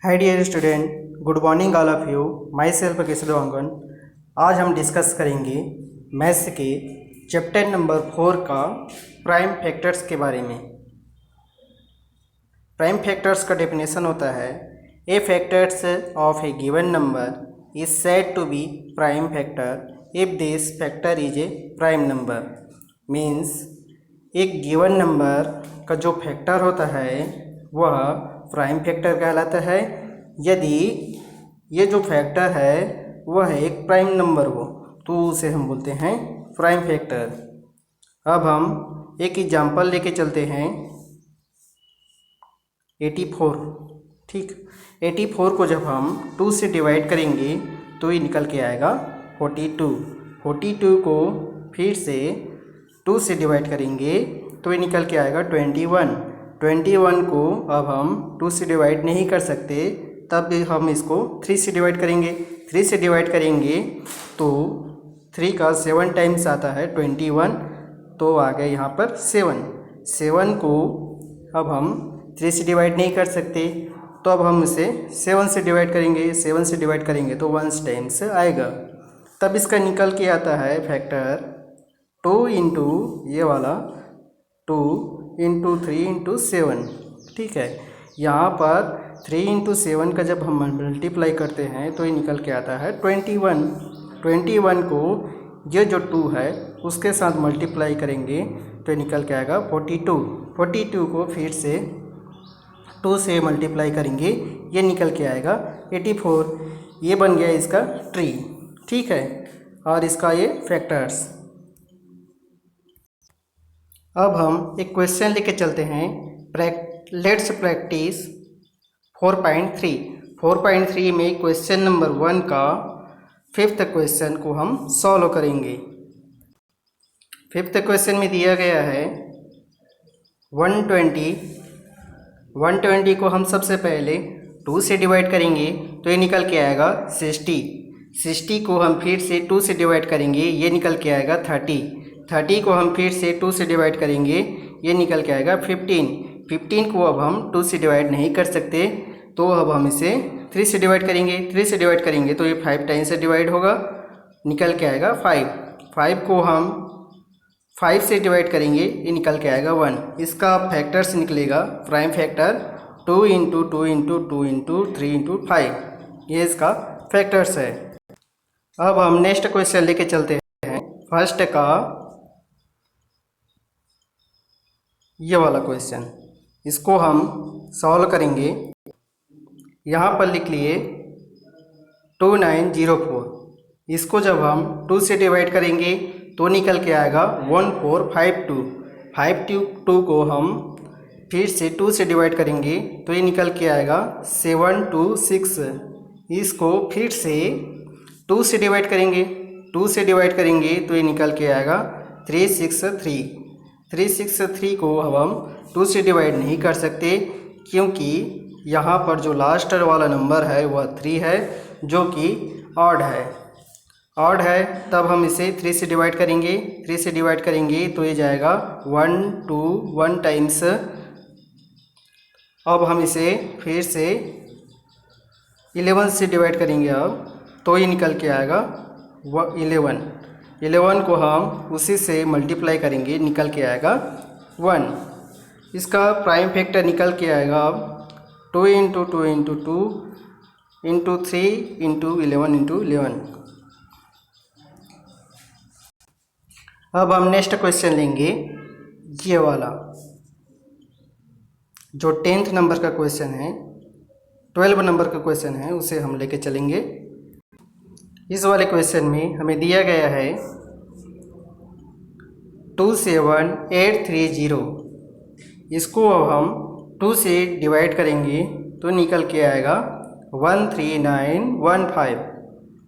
Hi dear student, good morning all of you. Myself Keshav Angan. आज हम discuss करेंगे maths के चैप्टर नंबर 4 का प्राइम फैक्टर्स के बारे में। प्राइम फैक्टर्स का डेफिनेशन होता है a factors of a given number is said to be prime factor if this factor is a prime number. Means एक गिवन नंबर का जो फैक्टर होता है वह प्राइम फैक्टर कहलाता है यदि ये जो फैक्टर है वह एक प्राइम नंबर हो तो उसे हम बोलते हैं प्राइम फैक्टर। अब हम एक एग्जांपल लेके चलते हैं 84। ठीक, 84 को जब हम 2 से डिवाइड करेंगे तो ये निकल के आएगा 42। 42 को फिर से 2 से डिवाइड करेंगे तो ये निकल के आएगा 21। 21 को अब हम 2 से डिवाइड नहीं कर सकते, तब हम इसको 3 से डिवाइड करेंगे। 3 से डिवाइड करेंगे तो 3 का 7 टाइम्स आता है 21, तो आ गए यहाँ पर 7। 7 को अब हम 3 से डिवाइड नहीं कर सकते, तो अब हम इसे 7 से डिवाइड करेंगे। 7 से डिवाइड करेंगे तो 1 टाइम्स आएगा, तब इसका निकल के आता है फैक्टर 2 इंटू ये वाला 2 इंटू 3 इंटू 7। ठीक है, यहाँ पर 3 इंटू 7 का जब हम मल्टीप्लाई करते हैं तो ये निकल के आता है 21। 21 को ये जो 2 है उसके साथ मल्टीप्लाई करेंगे तो ये निकल के आएगा 42। 42 को फिर से 2 से मल्टीप्लाई करेंगे, ये निकल के आएगा 84। ये बन गया इसका ट्री। ठीक है, और इसका ये फैक्टर्स। अब हम एक क्वेश्चन लेके चलते हैं। Let's practice 4.3। 4.3 में क्वेश्चन नंबर 1 का 5th क्वेश्चन को हम सॉल्व करेंगे। 5th क्वेश्चन में दिया गया है 120 को हम सबसे पहले 2 से डिवाइड करेंगे तो ये निकल के आएगा 60। 60 को हम फिर से 2 से डिवाइड करेंगे, ये निकल के आएगा 30। 30 को हम फिर से 2 से डिवाइड करेंगे, ये निकल के आएगा 15। 15 को अब हम 2 से डिवाइड नहीं कर सकते, तो अब हम इसे 3 से डिवाइड करेंगे। 3 से डिवाइड करेंगे तो ये 5 टाइम्स से डिवाइड होगा, निकल के आएगा 5। 5 को हम 5 से डिवाइड करेंगे, ये निकल के आएगा 1। इसका फैक्टर्स निकलेगा prime factor 2 into 2 into 2 into 3 into 5। ये इसका फैक्टर्स है। अब हम नेक्स्ट क्वेश्चन लेके चलते हैं। फर्स्ट का ये वाला क्वेश्चन, इसको हम सॉल्व करेंगे। यहाँ पर लिख लिए 2904। इसको जब हम 2 से डिवाइड करेंगे तो निकल के आएगा 1452। 52 को हम फिर से 2 से डिवाइड करेंगे तो ये निकल के आएगा 726। इसको फिर से 2 से डिवाइड करेंगे। 2 से डिवाइड करेंगे तो ये निकल के आएगा 363। 363 को अब हम 2 से डिवाइड नहीं कर सकते, क्योंकि यहाँ पर जो लास्ट वाला नंबर है वह 3 है, जो कि ऑड है। ऑड है, तब हम इसे 3 से डिवाइड करेंगे। 3 से डिवाइड करेंगे तो ये जाएगा 1 2 1 टाइम्स। अब हम इसे फिर से 11 से डिवाइड करेंगे, अब तो ये निकल के आएगा 11। 11 को हम उसी से मल्टीप्लाई करेंगे, निकल के आएगा 1। इसका प्राइम फैक्टर निकल के आएगा अब 2 into 2 into 2 into 3 into 11 into 11। अब हम नेक्स्ट क्वेश्चन लेंगे, ये वाला जो 10th नंबर का क्वेश्चन है, 12 नंबर का क्वेश्चन है, उसे हम लेके चलेंगे। इस वाले क्वेश्चन में हमें दिया गया है 27830। इसको अब हम 2 से डिवाइड करेंगे तो निकल के आएगा 13915।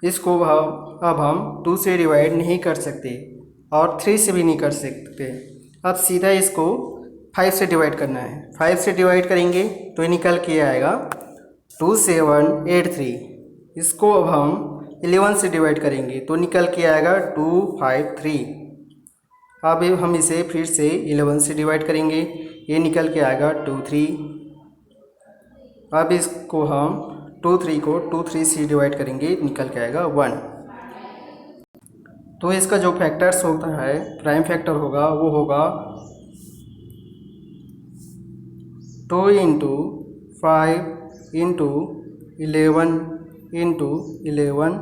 इसको अब हम 2 से डिवाइड नहीं कर सकते और 3 से भी नहीं कर सकते। अब सीधा इसको 5 से डिवाइड करना है। 5 से डिवाइड करेंगे तो ये निकल के आएगा 2783। इसको अब हम 11 से डिवाइड करेंगे तो निकल के आएगा 253। अब हम इसे फिर से 11 से डिवाइड करेंगे, ये निकल के आएगा 23। अब इसको हम 2 3 को 2 3 से डिवाइड करेंगे, निकल के आएगा 1। तो इसका जो फैक्टर्स होता है, प्राइम फैक्टर होगा, वो होगा 2 इंटू 5 इंटू 11 इंटू 11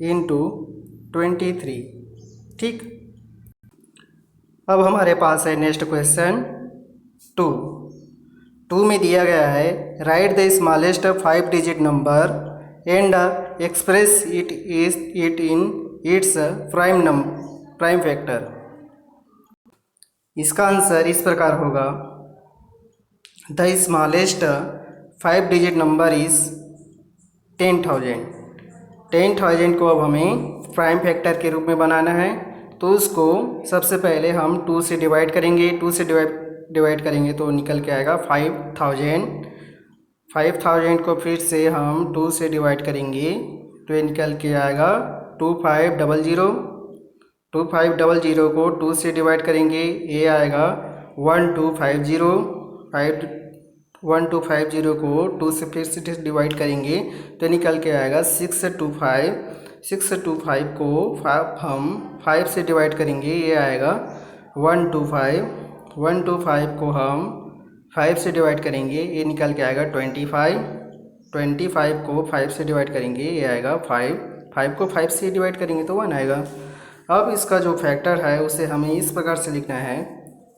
इंटू 23। ठीक, अब हमारे पास है नेक्स्ट क्वेश्चन 2 में दिया गया है right the smallest 5 digit number and express it in its prime factor. इसका आंसर इस प्रकार होगा, the smallest 5 digit number is 10,000। 10,000 को अब हमें प्राइम फैक्टर के रूप में बनाना है, तो उसको सबसे पहले हम 2 से डिवाइड करेंगे। 2 से डिवाइड करेंगे तो निकल के आएगा 5,000। 5,000 को फिर से हम 2 से डिवाइड करेंगे तो ये निकल के आएगा 2500। 2500 को 2 से डिवाइड करेंगे, ये आएगा 1250। 1250 को 2 से फिर से डिवाइड करेंगे तो निकल के आएगा 625। 625 को हम 5 से डिवाइड करेंगे, ये आएगा 125। 125 को हम 5 से डिवाइड करेंगे, ये निकल के आएगा 25। 25 को 5 से डिवाइड करेंगे, ये आएगा 5। 5 को 5 से डिवाइड करेंगे तो 1 आएगा। अब इसका जो फैक्टर है उसे हमें इस प्रकार से लिखना है,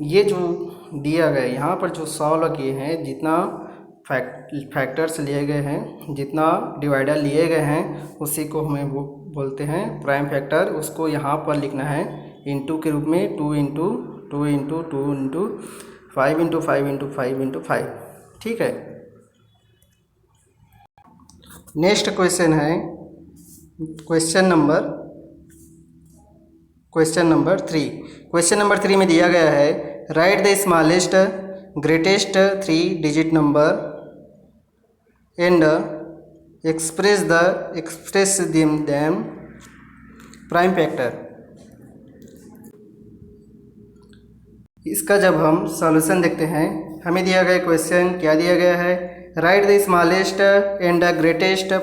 ये जो दिया गया यहाँ पर जो सॉल्व किए हैं, जितना फैक्टर्स लिए गए हैं, जितना डिवाइडर लिए गए हैं, उसी को हमें वो बोलते हैं प्राइम फैक्टर। उसको यहाँ पर लिखना है इंटू के रूप में, 2 into 2 into 2 into 5 into 5 into 5 into 5। ठीक है, नेक्स्ट क्वेश्चन है क्वेश्चन नंबर 3। क्वेश्चन नंबर 3 में दिया गया है right the smallest greatest 3 digit number and express them prime factor. इसका जब हम सॉल्यूशन देखते हैं, हमें दिया गया क्वेश्चन क्या दिया गया है, right the smallest and the greatest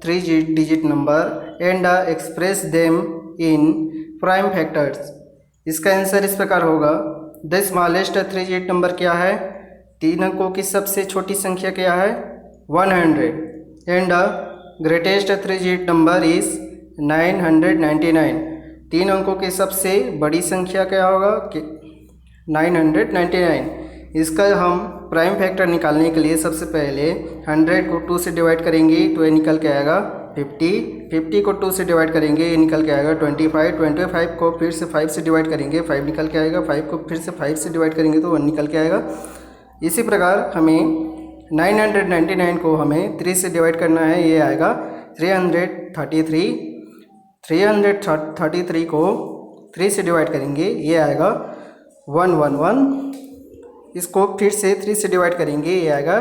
3 digit number and express them in prime factors. इसका आंसर इस प्रकार होगा, द स्मॉलेस्ट 3 डिजिट नंबर क्या है, 3 अंकों की सबसे छोटी संख्या क्या है 100 and greatest 3 digit number is 999। 3 अंकों की सबसे बड़ी संख्या क्या होगा 999। इसका हम प्राइम फैक्टर निकालने के लिए सबसे पहले 100 को 2 से डिवाइड करेंगे तो ये निकल के आएगा 50। 50 को 2 से डिवाइड करेंगे, ये निकल के आएगा 25। 25 को फिर से 5 से डिवाइड करेंगे, 5 निकल के आएगा। 5 को फिर से 5 से डिवाइड करेंगे तो 1 निकल के आएगा। इसी प्रकार हमें 999 को हमें 3 से डिवाइड करना है, ये आएगा 333। 333 को 3 से डिवाइड करेंगे, ये आएगा 111। इसको फिर से 3 से डिवाइड करेंगे, ये आएगा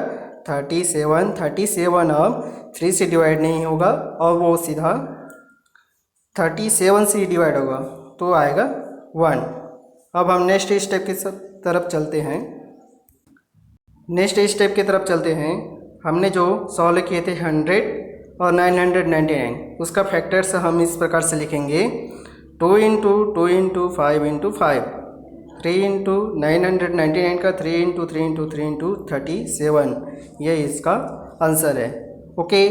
37। 37 अब 3 से डिवाइड नहीं होगा और वो सीधा 37 से डिवाइड होगा तो आएगा 1। अब हम नेक्स्ट स्टेप की तरफ चलते हैं। हमने जो सॉल्व किए थे 100 और 999, उसका फैक्टर्स हम इस प्रकार से लिखेंगे 2 इंटू 2 इंटू 5 इंटू 5। 3 इंटू 999 का 3 इंटू 3 इंटू 3 इंटू 37, ये इसका आंसर है। ओके।